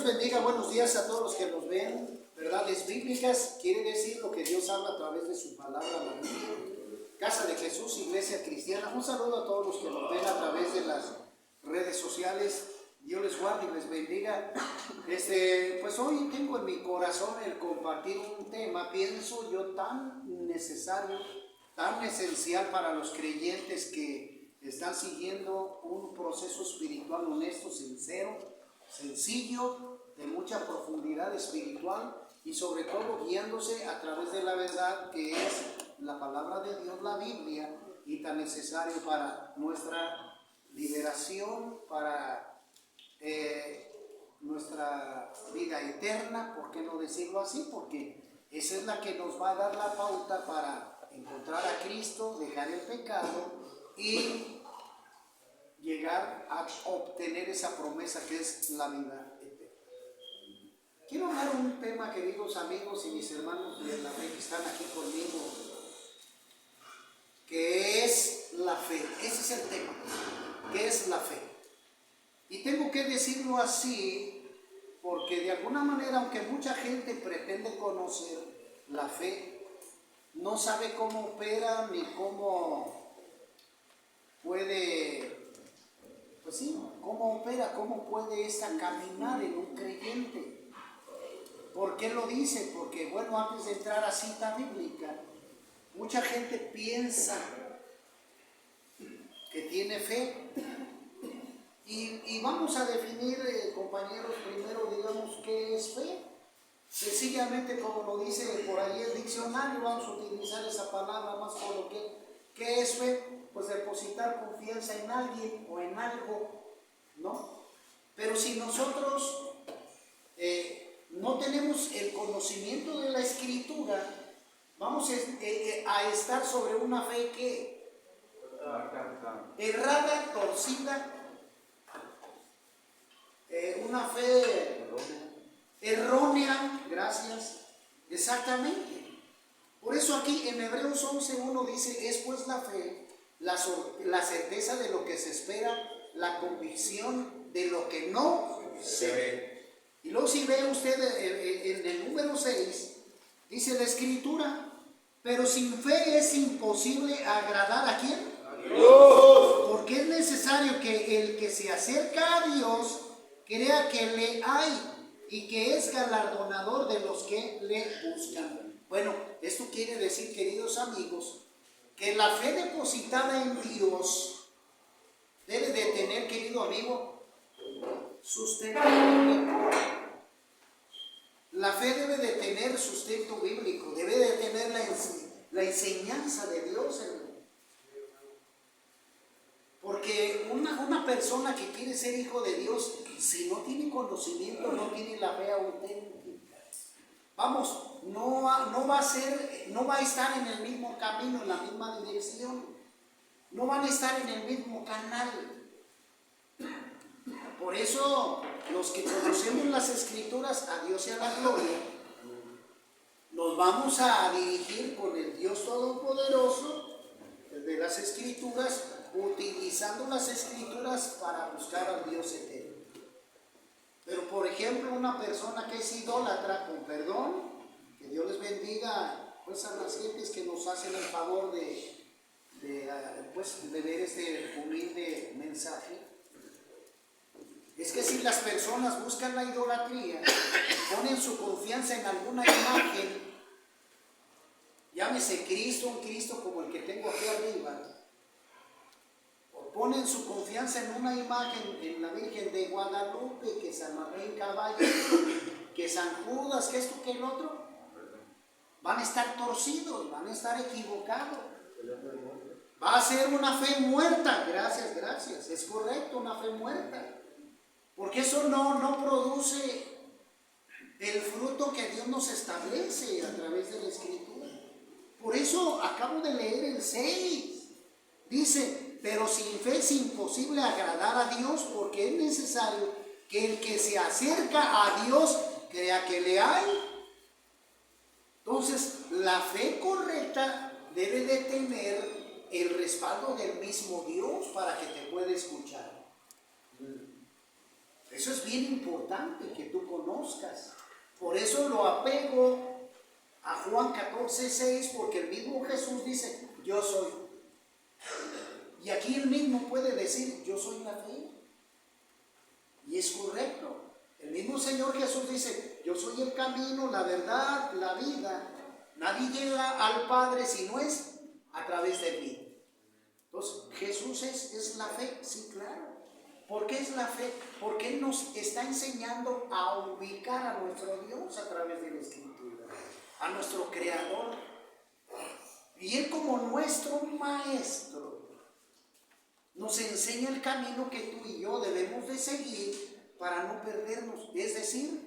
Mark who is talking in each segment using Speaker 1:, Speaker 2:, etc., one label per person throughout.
Speaker 1: bendiga, buenos días a todos los que nos ven. Verdades bíblicas quiere decir lo que Dios habla a través de su palabra, la Biblia. Casa de Jesús, Iglesia Cristiana. Un saludo a todos los que nos ven a través de las redes sociales. Dios les guarde y les bendiga. Pues hoy tengo en mi corazón el compartir un tema, pienso yo, tan necesario, tan esencial para los creyentes que están siguiendo un proceso espiritual honesto, sincero, sencillo, de mucha profundidad espiritual y sobre todo guiándose a través de la verdad que es la palabra de Dios, la Biblia, y tan necesario para nuestra liberación, para nuestra vida eterna. ¿Por qué no decirlo así? Porque esa es la que nos va a dar la pauta para encontrar a Cristo, dejar el pecado y llegar a obtener esa promesa que es la vida eterna. Quiero hablar un tema, queridos amigos y mis hermanos de la fe que están aquí conmigo, que es la fe. Ese es el tema, ¿qué es la fe? Y tengo que decirlo así porque de alguna manera, aunque mucha gente pretende conocer la fe, no sabe cómo opera ni cómo puede, pues sí, cómo opera, cómo puede esta caminar en un creyente. ¿Por qué lo dice? Porque, bueno, antes de entrar a cita bíblica, mucha gente piensa que tiene fe. Y vamos a definir, compañeros, primero, digamos, ¿qué es fe? Sencillamente, como lo dice por ahí el diccionario, vamos a utilizar esa palabra más coloquial. ¿Qué es fe? Pues depositar confianza en alguien o en algo, ¿no? Pero si nosotros no tenemos el conocimiento de la Escritura, vamos a estar sobre una fe que errada, torcida, una fe errónea, gracias, exactamente. Por eso aquí en Hebreos 11:1 dice, es pues la fe, la certeza de lo que se espera, la convicción de lo que no se ve. Y luego si ve usted en el número 6, dice la Escritura, pero sin fe es imposible agradar ¿a quién? A Dios. Porque es necesario que el que se acerca a Dios crea que le hay y que es galardonador de los que le buscan. Bueno, esto quiere decir, queridos amigos, que la fe depositada en Dios debe de tener, querido amigo, sustento bíblico. La fe debe de tener sustento bíblico, debe de tener la enseñanza de Dios, hermano. Porque una persona que quiere ser hijo de Dios, si no tiene conocimiento, no tiene la fe auténtica. Vamos, no va a estar en el mismo camino, en la misma dirección. No van a estar en el mismo canal. Por eso, los que conocemos las Escrituras, a Dios sea la gloria, nos vamos a dirigir con el Dios Todopoderoso de las Escrituras, utilizando las Escrituras para buscar al Dios eterno. Pero por ejemplo, una persona que es idólatra, con perdón, que Dios les bendiga, pues a las gentes que nos hacen el favor de ver este humilde mensaje, es que si las personas buscan la idolatría, ponen su confianza en alguna imagen, llámese Cristo, un Cristo como el que tengo aquí arriba, ponen su confianza en una imagen, en la Virgen de Guadalupe, que San Martín Caballo, que San Judas, que esto, que el otro, van a estar torcidos, van a estar equivocados. Va a ser una fe muerta, gracias, es correcto, una fe muerta. Porque eso no produce el fruto que Dios nos establece a través de la Escritura. Por eso acabo de leer el 6. Dice, pero sin fe es imposible agradar a Dios, porque es necesario que el que se acerca a Dios crea que le hay. Entonces, la fe correcta debe de tener el respaldo del mismo Dios para que te pueda escuchar. Eso es bien importante que tú conozcas. Por eso lo apego a Juan 14:6, porque el mismo Jesús dice, yo soy. Y aquí él mismo puede decir, yo soy la fe. Y es correcto. El mismo Señor Jesús dice, yo soy el camino, la verdad, la vida. Nadie llega al Padre si no es a través de mí. Entonces, Jesús es la fe, sí, claro. ¿Por qué es la fe? Porque Él nos está enseñando a ubicar a nuestro Dios a través de la Escritura, a nuestro Creador. Y Él como nuestro Maestro nos enseña el camino que tú y yo debemos de seguir para no perdernos. Es decir,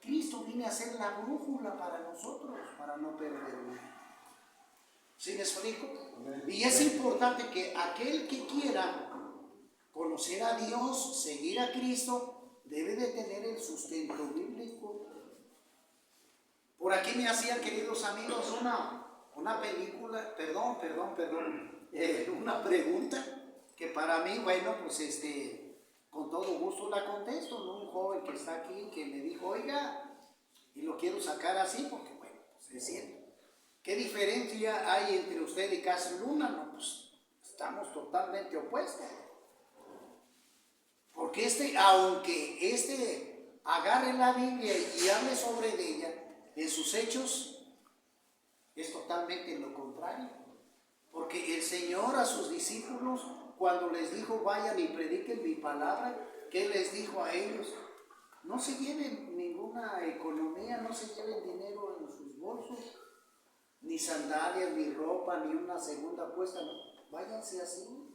Speaker 1: Cristo viene a ser la brújula para nosotros, para no perdernos. ¿Sí me explico? Y es importante que aquel que quiera conocer a Dios, seguir a Cristo, debe de tener el sustento bíblico. Por aquí me hacían, queridos amigos, una película, una pregunta que para mí, bueno, pues con todo gusto la contesto, ¿no? Un joven que está aquí que me dijo, oiga, y lo quiero sacar así porque, bueno, pues es cierto. ¿Qué diferencia hay entre usted y Cash Luna? No, pues estamos totalmente opuestos. Porque aunque agarre la Biblia y hable sobre ella, en sus hechos es totalmente lo contrario. Porque el Señor a sus discípulos, cuando les dijo, vayan y prediquen mi palabra, ¿qué les dijo a ellos? No se lleven ninguna economía, no se lleven dinero en sus bolsos, ni sandalias, ni ropa, ni una segunda puesta, no. Váyanse así.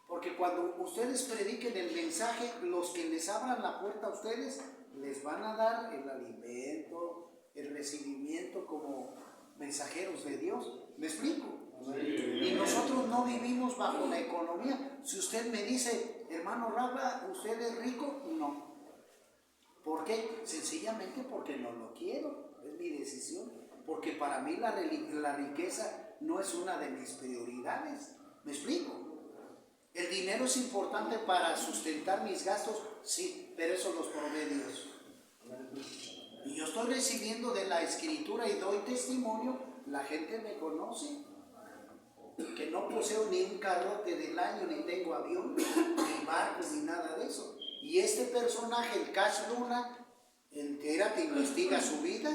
Speaker 1: Porque cuando ustedes prediquen el mensaje, los que les abran la puerta a ustedes, les van a dar el alimento, el recibimiento como mensajeros de Dios. ¿Me explico? Sí. Y nosotros no vivimos bajo la economía. Si usted me dice, hermano Rafa, ¿usted es rico? No. ¿Por qué? Sencillamente porque no lo quiero. Es mi decisión. Porque para mí la riqueza no es una de mis prioridades. ¿Me explico? ¿El dinero es importante para sustentar mis gastos? Sí, pero eso los provee Dios. Y yo estoy recibiendo de la Escritura y doy testimonio, la gente me conoce, que no poseo ni un carrote del año, ni tengo avión, ni barcos, ni nada de eso. Y este personaje, el Cash Luna, entera te investiga su vida.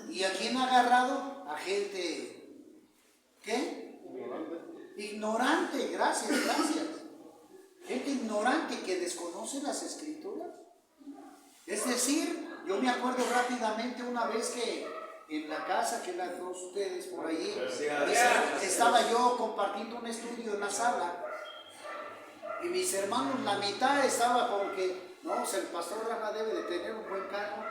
Speaker 1: ¿Y a quién ha agarrado? A gente, ¿qué? Ignorante, gracias. Gente ignorante que desconoce las Escrituras. Es decir, yo me acuerdo rápidamente una vez que en la casa que las dos ustedes por allí, estaba yo compartiendo un estudio en la sala y mis hermanos, la mitad estaba como que, no, el pastor Rafa debe de tener un buen carro.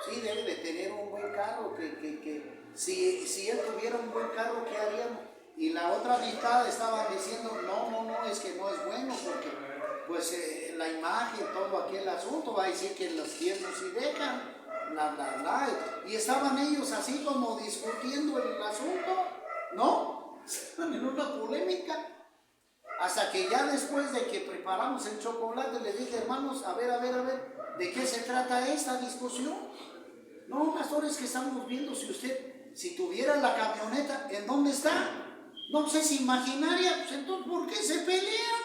Speaker 1: Sí, debe de tener un buen carro, que si él tuviera un buen carro, ¿qué haríamos? Y la otra mitad estaban diciendo, no, es que no es bueno, porque pues la imagen, todo aquel asunto, va a decir que los tiempos sí dejan, y estaban ellos así como discutiendo el asunto, ¿no? Estaban en una polémica, hasta que ya después de que preparamos el chocolate, les dije, hermanos, a ver, ¿de qué se trata esta discusión? No, pastores, que estamos viendo si tuviera la camioneta, ¿en dónde está? No, pues es imaginaria, pues entonces, ¿por qué se pelean?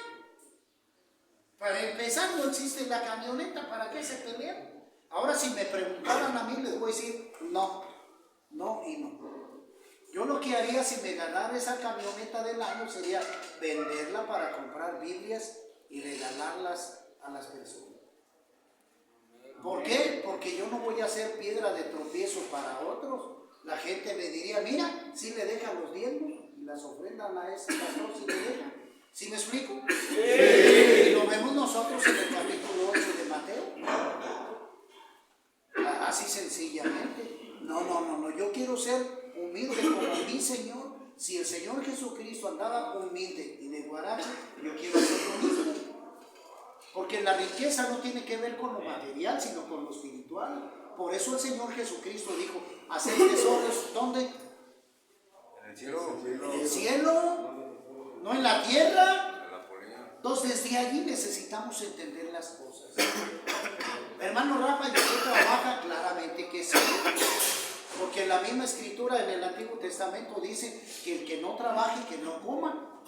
Speaker 1: Para empezar, no existe la camioneta, ¿para qué se pelean? Ahora, si me preguntaran a mí, les voy a decir, no y no. Yo lo que haría si me ganara esa camioneta del año sería venderla para comprar Biblias y regalarlas a las personas. ¿Por qué? Porque yo no voy a ser piedra de tropiezo para otros. La gente me diría, mira, si le dejan los diezmos y las ofrendan a ese pastor, si le dejan. ¿Sí me explico? Sí. Y lo vemos nosotros en el capítulo 8 de Mateo. Así sencillamente. No, yo quiero ser humilde como mi Señor. Si el Señor Jesucristo andaba humilde y de guarache, yo quiero ser humilde. Porque la riqueza no tiene que ver con lo material, sino con lo espiritual. Por eso el Señor Jesucristo dijo, haced tesoros, ¿dónde? En el cielo. En el cielo, no en la tierra. Entonces, desde allí necesitamos entender las cosas. Hermano Rafa, ¿y usted trabaja? Claramente que sí. Porque la misma escritura en el Antiguo Testamento dice que el que no trabaje, que no coma.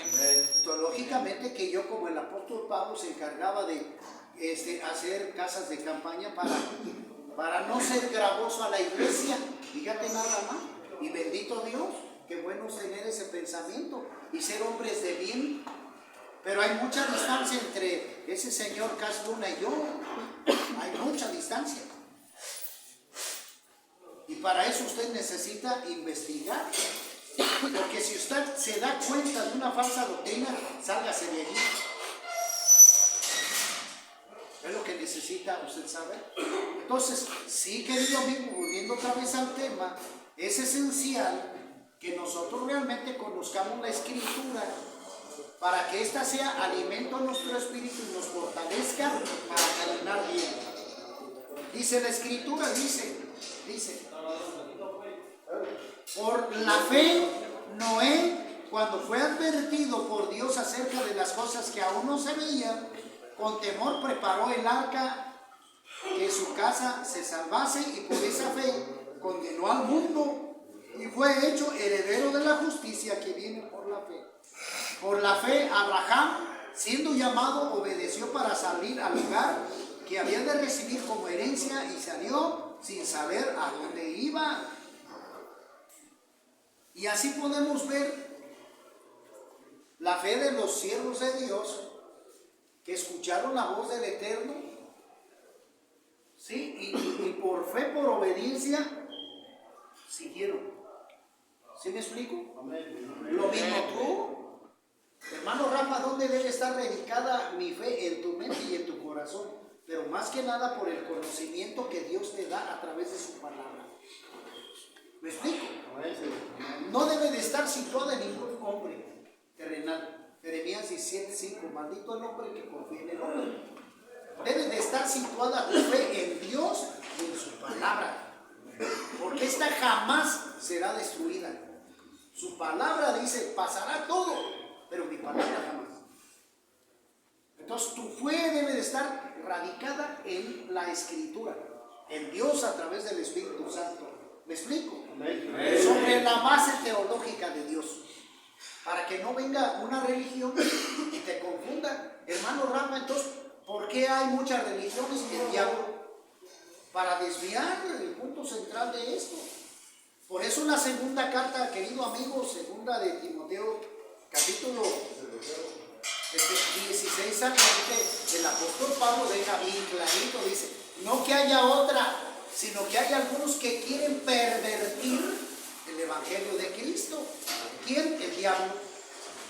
Speaker 1: Entonces, lógicamente que yo, como el apóstol Pablo, se encargaba de hacer casas de campaña para no ser gravoso a la iglesia. Fíjate nada más. Y bendito Dios, qué bueno es tener ese pensamiento y ser hombres de bien. Pero hay mucha distancia entre ese señor Cas Luna y yo. Hay mucha distancia. Y para eso usted necesita investigar. Porque si usted se da cuenta de una falsa doctrina, sálgase de allí. Es lo que necesita usted saber. Entonces, sí, querido amigo, volviendo otra vez al tema, es esencial que nosotros realmente conozcamos la Escritura para que ésta sea alimento a nuestro espíritu y nos fortalezca para caminar bien. Dice la Escritura, dice, por la fe, Noé, cuando fue advertido por Dios acerca de las cosas que aún no se veían, con temor preparó el arca que su casa se salvase y por esa fe condenó al mundo y fue hecho heredero de la justicia que viene por la fe. Por la fe, Abraham, siendo llamado, obedeció para salir al lugar que había de recibir como herencia y salió sin saber a dónde iba. Y así podemos ver la fe de los siervos de Dios que escucharon la voz del Eterno, ¿sí? Y por fe, por obediencia, siguieron. ¿Sí me explico? Amén. Lo mismo tú, hermano Rafa, ¿dónde debe estar dedicada mi fe? En tu mente y en tu corazón, pero más que nada por el conocimiento que Dios te da a través de su palabra. ¿Me explico? No debe de estar situada en ningún hombre terrenal. Jeremías 17:5, maldito el hombre que confía en el hombre. Debe de estar situada tu fe en Dios y en su palabra, porque esta jamás será destruida. Su palabra dice, pasará todo, pero mi palabra jamás. Entonces tu fe debe de estar radicada en la Escritura, en Dios a través del Espíritu Santo. ¿Me explico? Sobre la base teológica de Dios, para que no venga una religión y te confunda. Hermano Rafa, entonces, ¿por qué hay muchas religiones y el diablo? Para desviar el punto central de esto. Por eso la segunda carta, querido amigo, segunda de Timoteo, capítulo 16 al 20, el apóstol Pablo deja bien clarito, dice, no que haya otra, sino que hay algunos que quieren pervertir el evangelio de Cristo. ¿Quién? El diablo,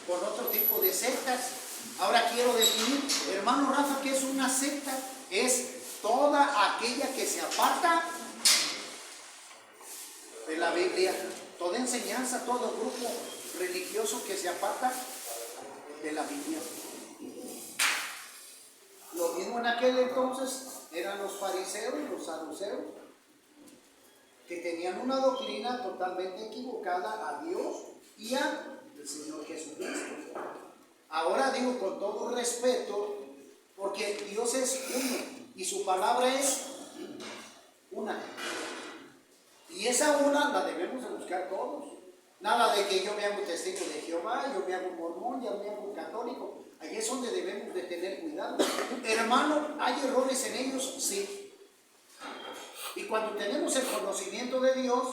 Speaker 1: con otro tipo de sectas. Ahora quiero definir, hermano Rafa, ¿qué es una secta? Es toda aquella que se aparta de la Biblia, toda enseñanza, todo grupo religioso que se aparta de la Biblia. Lo mismo en aquel entonces eran los fariseos y los saduceos, que tenían una doctrina totalmente equivocada a Dios y al Señor Jesucristo. Ahora digo con todo respeto, porque Dios es uno y su palabra es una. Y esa una la debemos de buscar todos. Nada de que yo me hago testigo de Jehová, yo me hago mormón, yo me hago católico. Allí es donde debemos de tener cuidado. Hermano, ¿hay errores en ellos? Sí. Y cuando tenemos el conocimiento de Dios,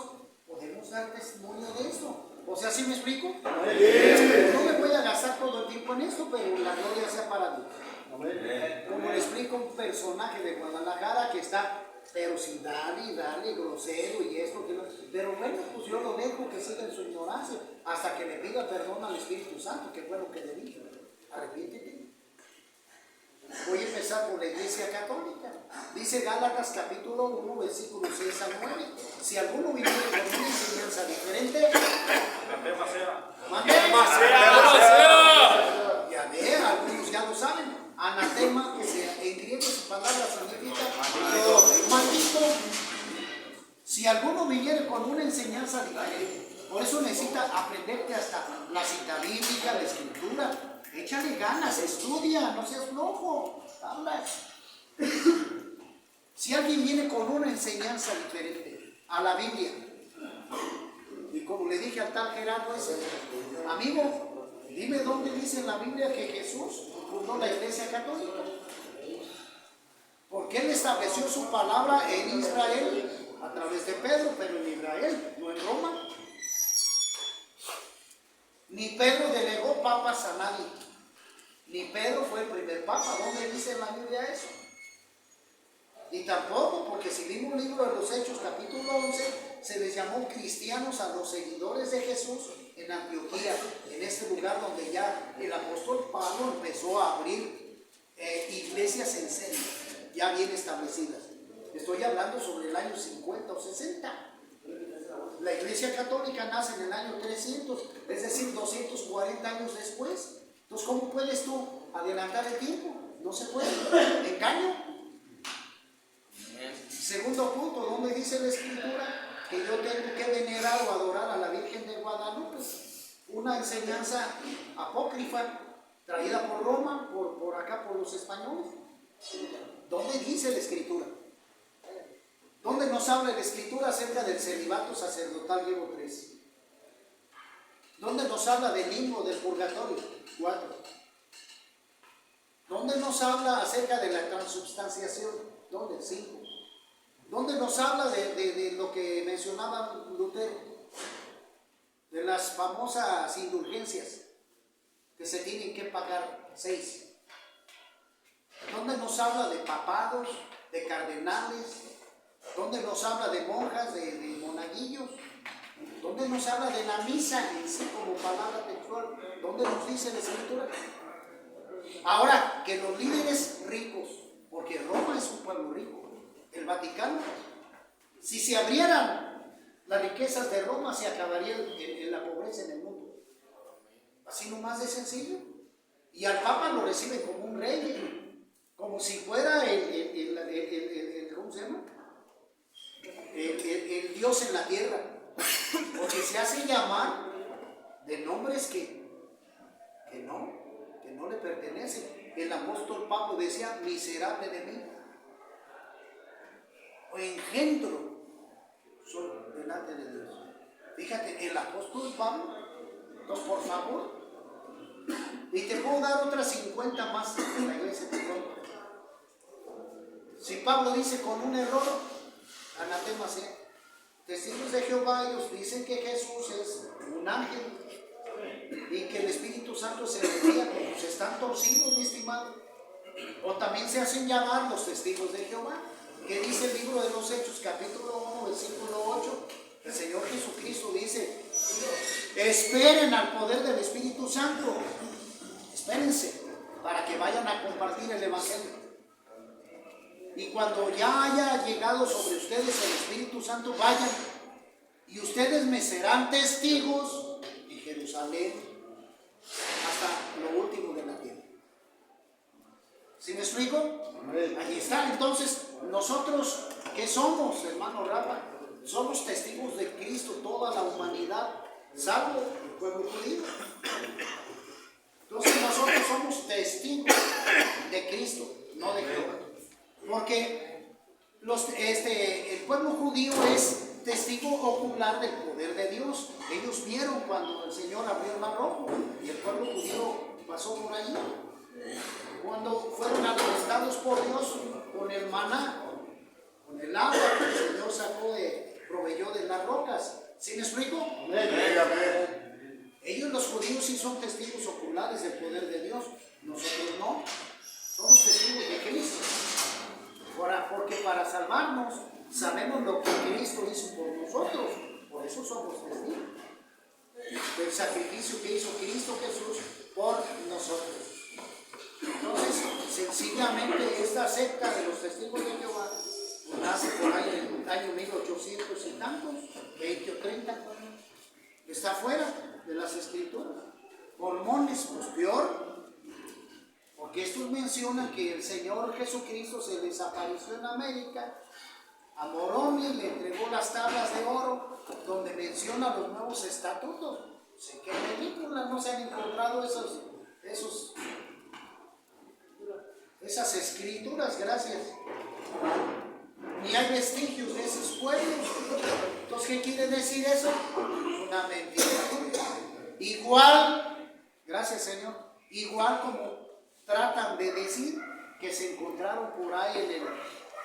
Speaker 1: podemos dar testimonio de esto. O sea, ¿sí me explico? No me voy a gastar todo el tiempo en esto, pero la gloria sea para Dios. Como le explico un personaje de Guadalajara que está, pero sin darle, grosero y esto, que no. Pero bueno, pues yo lo dejo que siga en su ignorancia hasta que le pida perdón al Espíritu Santo, que fue lo que le dije. Arrepiéntete. Voy a empezar por la Iglesia Católica. Dice Gálatas capítulo 1, versículos 6 al 9. Si alguno viene con una enseñanza diferente, ya ve, algunos ya lo saben. Anatema, que en griego su palabra significa maldito. Si alguno viniere con una enseñanza diferente, por eso necesita aprenderte hasta la cita bíblica, la escritura. Échale ganas, estudia, no seas flojo. Habla. Si alguien viene con una enseñanza diferente a la Biblia, y como le dije al tal Gerardo ese, amigo, dime dónde dice en la Biblia que Jesús fundó la Iglesia Católica. Porque Él estableció su palabra en Israel a través de Pedro, pero en Israel, no en Roma. Ni Pedro delegó papas a nadie. Ni Pedro fue el primer papa. ¿Dónde dice en la Biblia eso? Y tampoco, porque si vimos el libro de los Hechos, capítulo 11, se les llamó cristianos a los seguidores de Jesús en Antioquía, en este lugar donde ya el apóstol Pablo empezó a abrir iglesias en serio, ya bien establecidas. Estoy hablando sobre el año 50 o 60. La Iglesia Católica nace en el año 300, es decir, 240 años después. Entonces, ¿cómo puedes tú adelantar el tiempo? No se puede. Engaño. Segundo punto, ¿dónde dice la Escritura que yo tengo que venerar o adorar a la Virgen de Guadalupe? Una enseñanza apócrifa traída por Roma, por acá, por los españoles. ¿Dónde dice la Escritura? ¿Dónde nos habla la Escritura acerca del celibato sacerdotal? Llevo 3. ¿Dónde nos habla del limbo, del purgatorio? 4. ¿Dónde nos habla acerca de la transubstanciación? ¿Dónde? 5. ¿Dónde nos habla de lo que mencionaba Lutero? De las famosas indulgencias que se tienen que pagar. 6. ¿Dónde nos habla de papados, de cardenales? ¿Dónde nos habla de monjas, de monaguillos? ¿Dónde nos habla de la misa en sí como palabra textual? ¿Dónde nos dice la Escritura? Ahora, que los líderes ricos, porque Roma es un pueblo rico, el Vaticano, si se abrieran las riquezas de Roma, se acabaría la pobreza en el mundo. Así nomás de sencillo. Y al Papa lo reciben como un rey, como si fuera ¿cómo se llama? El Dios en la tierra, porque se hace llamar de nombres que no le pertenecen. El apóstol Pablo decía, miserable de mí, o engendro soy delante de Dios. Fíjate, el apóstol Pablo, entonces por favor, y te puedo dar otras 50 más en la iglesia de Roma. Si Pablo dice con un error, anatema sea. Testigos de Jehová, ellos dicen que Jesús es un ángel y que el Espíritu Santo se le envía, pero se están torcidos, mi estimado. O también se hacen llamar los testigos de Jehová. ¿Qué dice el libro de los Hechos, capítulo 1, versículo 8? El Señor Jesucristo dice, esperen al poder del Espíritu Santo. Espérense para que vayan a compartir el Evangelio. Y cuando ya haya llegado sobre ustedes el Espíritu Santo, vayan. Y ustedes me serán testigos en Jerusalén hasta lo último de la tierra. ¿Sí me explico? Ahí está. Entonces, nosotros, ¿qué somos, hermano Rafa? Somos testigos de Cristo, toda la humanidad, salvo el pueblo judío. Entonces, nosotros somos testigos de Cristo, no de Jehová. Porque el pueblo judío es testigo ocular del poder de Dios. Ellos vieron cuando el Señor abrió el mar rojo y el pueblo judío pasó por allí. Cuando fueron alimentados por Dios con el maná, con el agua que el Señor proveyó de las rocas. ¿Sí me explico? Ellos, los judíos, sí son testigos oculares del poder de Dios. Nosotros no. Somos testigos de Cristo. Porque para salvarnos sabemos lo que Cristo hizo por nosotros. Por eso somos testigos del sacrificio que hizo Cristo Jesús por nosotros. Entonces, sencillamente, esta secta de los testigos de Jehová nace por ahí en el año 1800 y tantos, 20 o 30. Está fuera de las Escrituras. Mormones, pues peor. Porque estos mencionan que el Señor Jesucristo se desapareció en América, a Moroni le entregó las tablas de oro, donde menciona los nuevos estatutos. Sé que en películas no se han encontrado esas escrituras, gracias. Ni hay vestigios de esos pueblos. Entonces, ¿qué quiere decir eso? Una mentira. Igual, gracias Señor, igual como tratan de decir que se encontraron por ahí en el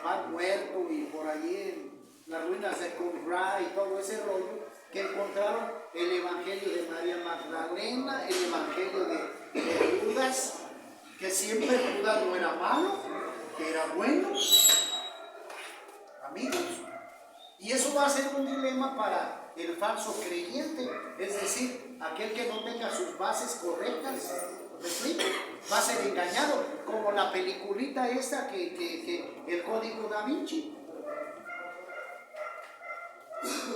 Speaker 1: Mar Muerto y por allí en las ruinas de Qumran y todo ese rollo, que encontraron el Evangelio de María Magdalena, el Evangelio de Judas, que siempre Judas no era malo, que era bueno. Amigos, y eso va a ser un dilema para el falso creyente, es decir, aquel que no tenga sus bases correctas, ¿me explico? Va a ser engañado, como la peliculita esta que el Código Da Vinci.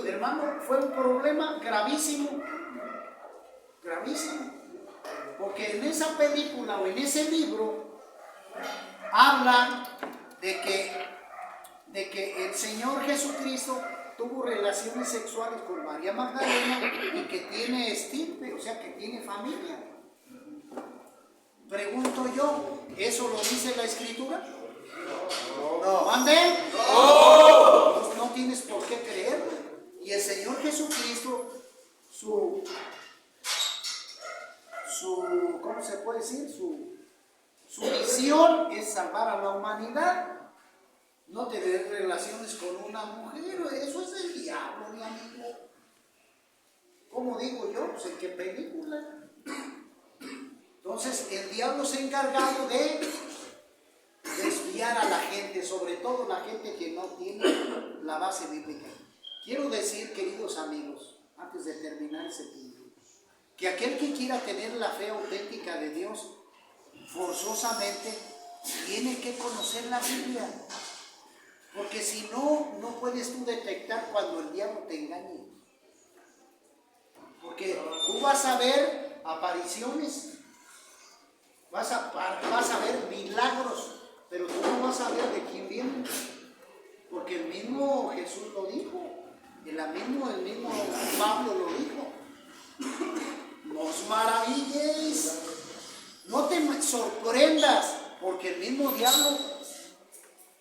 Speaker 1: Hermano, fue un problema gravísimo, gravísimo, porque en esa película o en ese libro hablan de que el Señor Jesucristo tuvo relaciones sexuales con María Magdalena y que tiene estirpe, o sea que tiene familia. Pregunto yo, ¿eso lo dice la Escritura? No. ¿Mande? No. Pues no tienes por qué creerlo. Y el Señor Jesucristo, su ¿cómo se puede decir? Su misión es salvar a la humanidad. No tener relaciones con una mujer, eso es el diablo, mi amigo. ¿Cómo digo yo? Pues en qué película. Entonces, el diablo se ha encargado de desviar a la gente, sobre todo la gente que no tiene la base bíblica. Quiero decir, queridos amigos, antes de terminar ese punto, que aquel que quiera tener la fe auténtica de Dios, forzosamente tiene que conocer la Biblia. Porque si no, no puedes tú detectar cuando el diablo te engañe. Porque tú vas a ver apariciones, vas a ver milagros, pero tú no vas a ver de quién vienen. Porque el mismo Jesús lo dijo, el mismo Pablo lo dijo. No os maravilles, no te sorprendas, porque el mismo diablo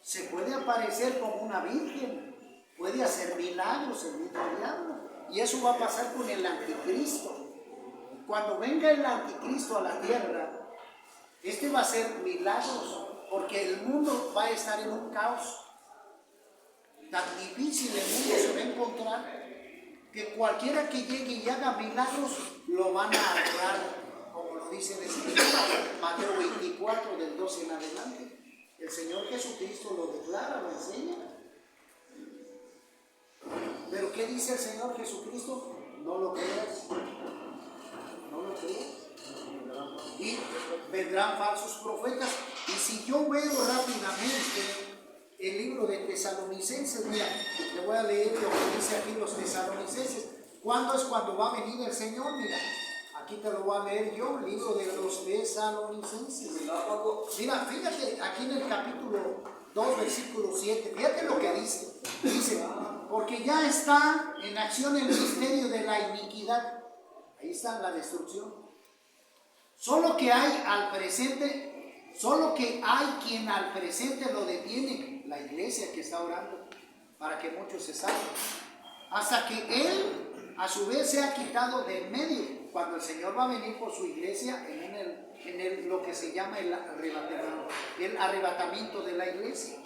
Speaker 1: se puede aparecer como una virgen, puede hacer milagros el mismo diablo. Y eso va a pasar con el anticristo. Cuando venga el anticristo a la tierra, este va a hacer milagros, porque el mundo va a estar en un caos. Tan difícil el mundo se va a encontrar que cualquiera que llegue y haga milagros lo van a adorar, como lo dice el Escritura, Mateo 24, del 12 en adelante. El Señor Jesucristo lo declara, lo enseña. Pero ¿qué dice el Señor Jesucristo? No lo creas. No lo creas. Y vendrán falsos profetas. Y si yo veo rápidamente el libro de Tesalonicenses, mira, le voy a leer lo que dice aquí los Tesalonicenses. ¿Cuándo es cuando va a venir el Señor? Mira, aquí te lo voy a leer yo, el libro de los Tesalonicenses. Mira, fíjate, aquí en el capítulo 2, versículo 7, fíjate lo que dice. Dice, porque ya está en acción el misterio de la iniquidad. Ahí está la destrucción. Solo que hay quien al presente lo detiene, la iglesia que está orando, para que muchos se salven. Hasta que Él, a su vez, se ha quitado de en medio, cuando el Señor va a venir por su iglesia en lo que se llama el arrebatamiento de la iglesia.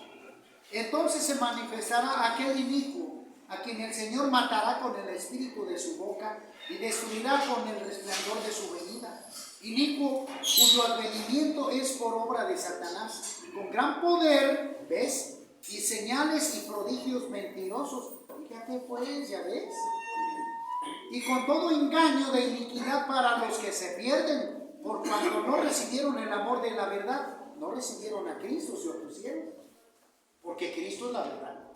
Speaker 1: Entonces se manifestará aquel inicuo, a quien el Señor matará con el espíritu de su boca y destruirá con el resplandor de su venida. Inicuo, cuyo advenimiento es por obra de Satanás, con gran poder, ¿ves? Y señales y prodigios mentirosos. Fíjate pues, ya ves. Y con todo engaño de iniquidad para los que se pierden, por cuanto no recibieron el amor de la verdad, no recibieron a Cristo, se opusieron. Porque Cristo es la verdad.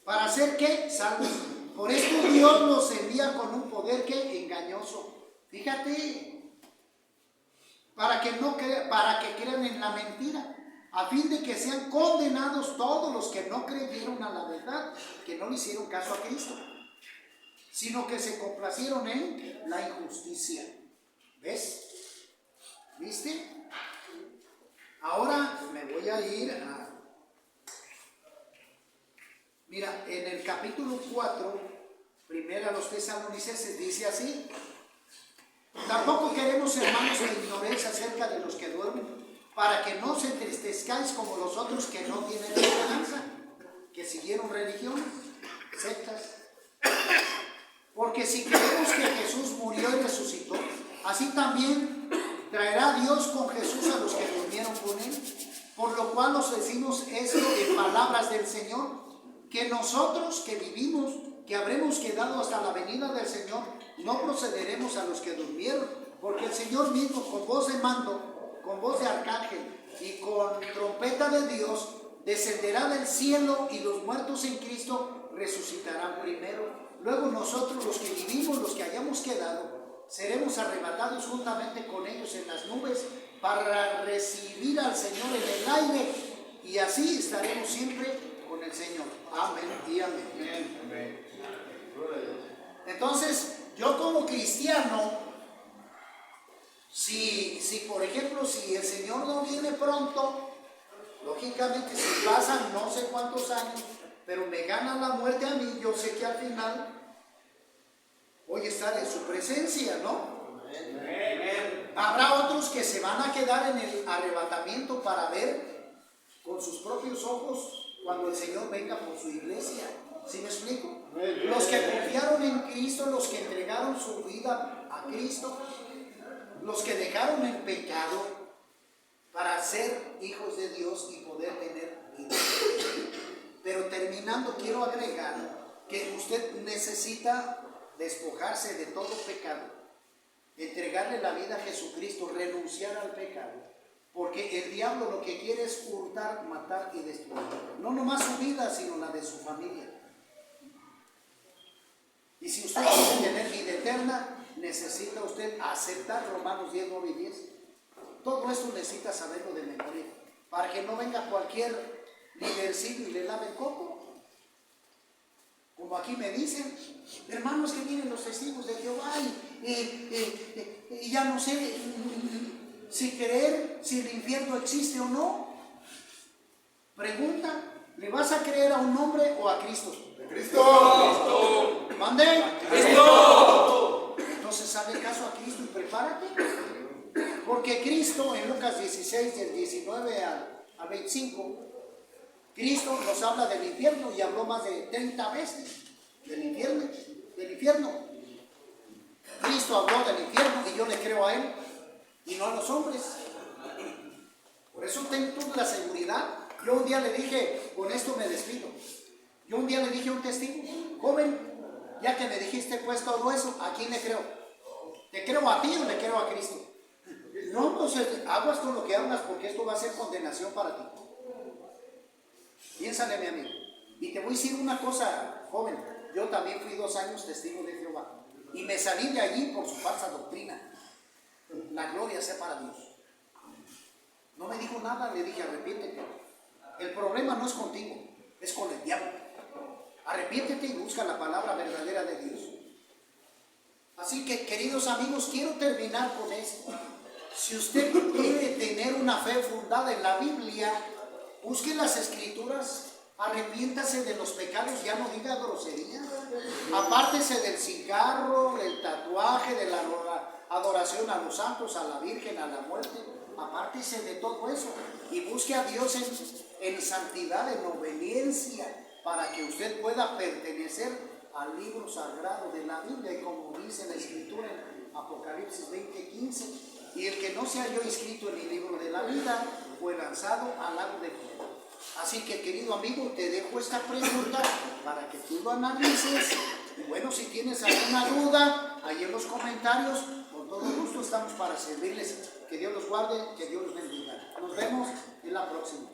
Speaker 1: ¿Para hacer qué? Salvos. Por esto Dios los envía con un poder que engañoso. Fíjate. Para que crean en la mentira, a fin de que sean condenados todos los que no creyeron a la verdad, que no le hicieron caso a Cristo, sino que se complacieron en la injusticia. ¿Ves? ¿Viste? Ahora me voy a ir a... Mira, en el capítulo 4, primero a los Tesalonicenses, dice así: tampoco queremos, hermanos, que ignoréis acerca de los que duermen, para que no os entristezcáis como los otros que no tienen esperanza, que siguieron religiones, sectas. Porque si creemos que Jesús murió y resucitó, así también traerá Dios con Jesús a los que durmieron con él. Por lo cual os decimos esto en palabras del Señor, que nosotros que vivimos, que habremos quedado hasta la venida del Señor, no procederemos a los que durmieron, porque el Señor mismo, con voz de mando, con voz de arcángel y con trompeta de Dios, descenderá del cielo, y los muertos en Cristo resucitarán primero. Luego nosotros, los que vivimos, los que hayamos quedado, seremos arrebatados juntamente con ellos en las nubes para recibir al Señor en el aire, y así estaremos siempre con el Señor. Amén y amén. Amén. Entonces, yo como cristiano, si por ejemplo, si el Señor no viene pronto, lógicamente si pasan no sé cuántos años, pero me gana la muerte a mí, yo sé que al final voy a estar en su presencia, ¿no? Amén. Habrá otros que se van a quedar en el arrebatamiento para ver con sus propios ojos cuando el Señor venga por su iglesia. ¿Sí me explico? Amén. Los que confiaron en Cristo, los que entregaron su vida a Cristo, los que dejaron el pecado para ser hijos de Dios y poder tener vida. Pero terminando, quiero agregar que usted necesita despojarse de todo pecado, entregarle la vida a Jesucristo, renunciar al pecado, porque el diablo lo que quiere es hurtar, matar y destruir, no nomás su vida, sino la de su familia. Y si usted quiere tener vida eterna, necesita usted aceptar Romanos 10, 9 y 10. Todo esto necesita saberlo de memoria, para que no venga cualquier lídercillo y le lave el coco. Como aquí me dicen, hermanos, que vienen los testigos de Jehová y ya no sé si creer si el infierno existe o no. Pregunta, ¿le vas a creer a un hombre o a Cristo? ¡Cristo! ¿Mande? ¡Cristo! Entonces hazle caso a Cristo y prepárate. Porque Cristo, en Lucas 16, del 19 al 25, Cristo nos habla del infierno y habló más de 30 veces del infierno. Cristo habló del infierno y yo le creo a Él y no a los hombres. Por eso tengo la seguridad. Yo un día le dije, con esto me despido, yo un día le dije a un testigo, joven, ya que me dijiste pues todo eso, ¿a quién le creo? ¿Te creo a ti o le creo a Cristo? No, pues aguas con lo que hablas, porque esto va a ser condenación para ti. Piénsale, mi amigo. Y te voy a decir una cosa, joven. Yo también fui 2 años testigo de Jehová. Y me salí de allí por su falsa doctrina. La gloria sea para Dios. No me dijo nada, le dije, arrepiéntete. El problema no es contigo, es con el diablo. Arrepiéntete y busca la palabra verdadera de Dios. Así que, queridos amigos, quiero terminar con esto. Si usted quiere tener una fe fundada en la Biblia, busque las Escrituras, arrepiéntase de los pecados, ya no diga groserías, apártese del cigarro, del tatuaje, de la adoración a los santos, a la Virgen, a la muerte, apártese de todo eso y busque a Dios en santidad, en obediencia, para que usted pueda pertenecer al libro sagrado de la Biblia, y como dice la Escritura en Apocalipsis 20:15, y el que no se halló inscrito en el libro de la vida fue lanzado al lago de fuego. Así que, querido amigo, te dejo esta pregunta para que tú lo analices. Y bueno, si tienes alguna duda, ahí en los comentarios, con todo gusto estamos para servirles. Que Dios los guarde, que Dios los bendiga. Nos vemos en la próxima.